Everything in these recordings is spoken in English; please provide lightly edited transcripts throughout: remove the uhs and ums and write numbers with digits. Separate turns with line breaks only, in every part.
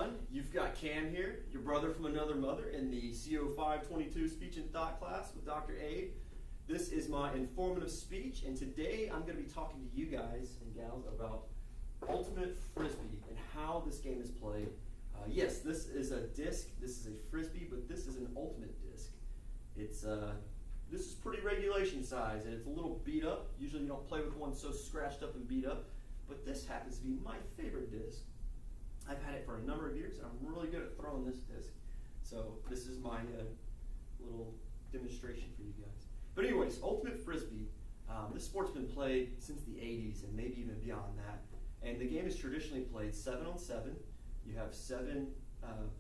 everyone. You've got Cam here, your brother from another mother, in the CO522 Speech and Thought class with Dr. Abe. This is my informative speech, and today I'm going to be talking to you guys and gals about ultimate frisbee and how this game is played. Yes, this is a disc, this is a frisbee, but this is an ultimate disc. This is pretty regulation size, and it's a little beat up. Usually you don't play with one so scratched up and beat up, but this happens to be my favorite disc. I've had it for a number of years, and I'm really good at throwing this disc. So this is my little demonstration for you guys. But anyways, ultimate frisbee. This sport's been played since the 80s and maybe even beyond that. And the game is traditionally played 7 on 7. You have 7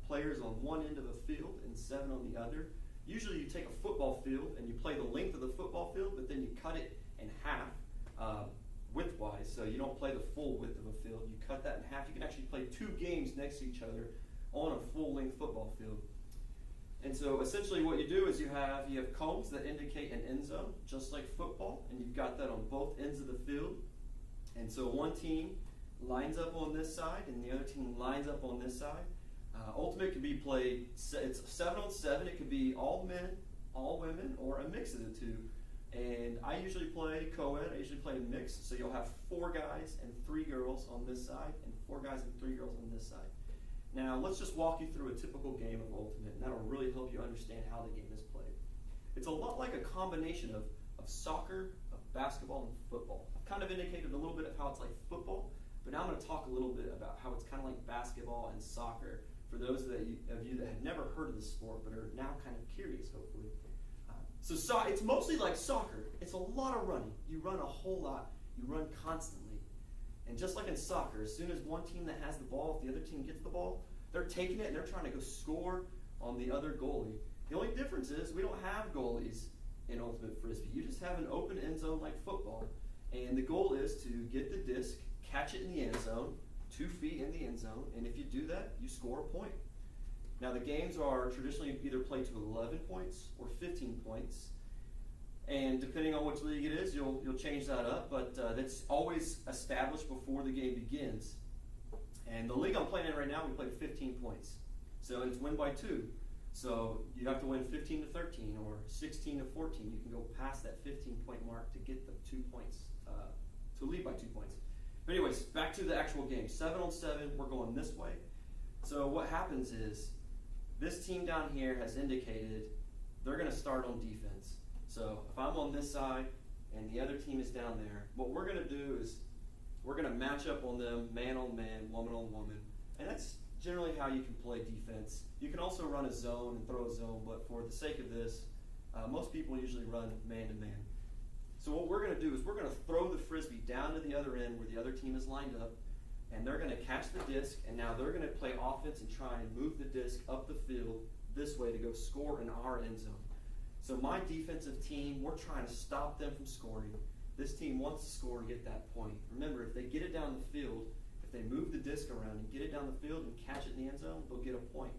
players on one end of a field and 7 on the other. Usually you take a football field and you play the length of the football field, but then you cut it in half width-wise, so you don't play the full width of a field. You cut that in half. You can actually play 2 games next to each other on a full-length football field. And so essentially what you do is you have cones that indicate an end zone, just like football, and you've got that on both ends of the field. And so one team lines up on this side, and the other team lines up on this side. Ultimate can be played, it's 7 on 7. It could be all men, all women, or a mix of the two. And I usually play co-ed. I usually play mixed, so you'll have 4 guys and 3 girls on this side, and 4 guys and 3 girls on this side. Now, let's just walk you through a typical game of Ultimate, and that'll really help you understand how the game is played. It's a lot like a combination of soccer, of basketball, and football. I've kind of indicated a little bit of how it's like football, but now I'm going to talk a little bit about how it's kind of like basketball and soccer for those of you that have never heard of the sport but are now kind of curious, hopefully. So it's mostly like soccer. It's a lot of running. You run a whole lot. You run constantly. And just like in soccer, as soon as one team that has the ball, if the other team gets the ball, they're taking it and they're trying to go score on the other goalie. The only difference is we don't have goalies in Ultimate Frisbee. You just have an open end zone like football. And the goal is to get the disc, catch it in the end zone, 2 feet in the end zone, and if you do that, you score a point. Now the games are traditionally either played to 11 points or 15 points, and depending on which league it is, you'll change that up, but that's always established before the game begins. And the league I'm playing in right now, we played 15 points, so it's win by 2. So you have to win 15 to 13 or 16 to 14. You can go past that 15-point mark to get the 2 points, to lead by 2 points. But anyways, back to the actual game. 7 on 7, we're going this way. So what happens is, this team down here has indicated they're going to start on defense. So if I'm on this side and the other team is down there, what we're going to do is we're going to match up on them, man on man, woman on woman. And that's generally how you can play defense. You can also run a zone and throw a zone, but for the sake of this, most people usually run man to man. So what we're going to do is we're going to throw the frisbee down to the other end where the other team is lined up, and they're going to catch the disc, and now they're going to play offense and try and move the disc up the field this way to go score in our end zone. So my defensive team, we're trying to stop them from scoring. This team wants to score and get that point. Remember, if they get it down the field, if they move the disc around and get it down the field and catch it in the end zone, they'll get a point.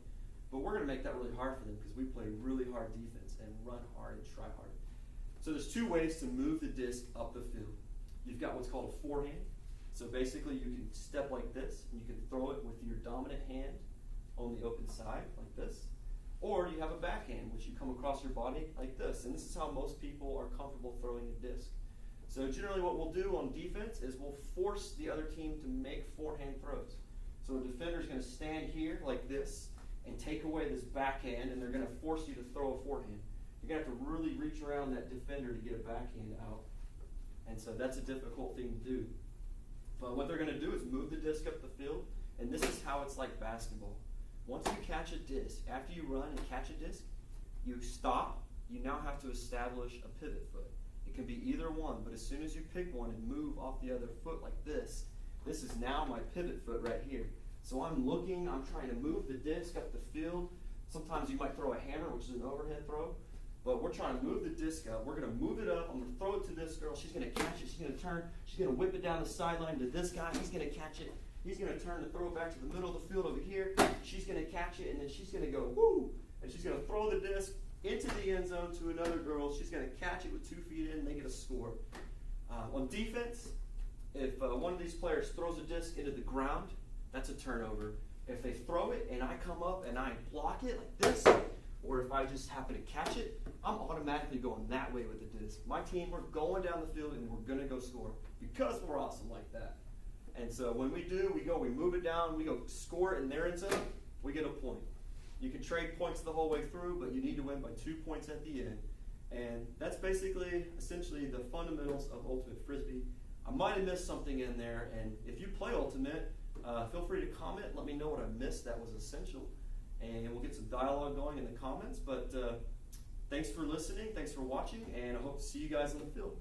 But we're going to make that really hard for them because we play really hard defense and run hard and try hard. So there's 2 ways to move the disc up the field. You've got what's called a forehand. So basically you can step like this, and you can throw it with your dominant hand on the open side, like this. Or you have a backhand, which you come across your body like this. And this is how most people are comfortable throwing a disc. So generally what we'll do on defense is we'll force the other team to make forehand throws. So a defender's going to stand here like this and take away this backhand, and they're going to force you to throw a forehand. You're going to have to really reach around that defender to get a backhand out. And so that's a difficult thing to do. But what they're going to do is move the disc up the field, and this is how it's like basketball. Once you catch a disc, after you run and catch a disc, you stop. You now have to establish a pivot foot. It can be either one, but as soon as you pick one and move off the other foot like this is now my pivot foot right here. So I'm trying to move the disc up the field. Sometimes you might throw a hammer, which is an overhead throw. But we're trying to move the disc up. We're going to move it up. I'm going to throw it to this girl. She's going to catch it. She's going to turn. She's going to whip it down the sideline to this guy. He's going to catch it. He's going to turn to throw it back to the middle of the field over here. She's going to catch it, and then she's going to go, woo! And she's going to throw the disc into the end zone to another girl. She's going to catch it with 2 feet in, and they get a score. On defense, if one of these players throws a disc into the ground, that's a turnover. If they throw it and I come up and I block it like this, or if I just happen to catch it, I'm automatically going that way with the disc. My team, we're going down the field and we're going to go score because we're awesome like that. And so when we do, we move it down, we go score it in their end zone, we get a point. You can trade points the whole way through, but you need to win by 2 points at the end. And that's basically, essentially, the fundamentals of Ultimate Frisbee. I might have missed something in there, and if you play Ultimate, feel free to comment. Let me know what I missed that was essential, and we'll get some dialogue going in the comments. But thanks for listening, thanks for watching, and I hope to see you guys on the field.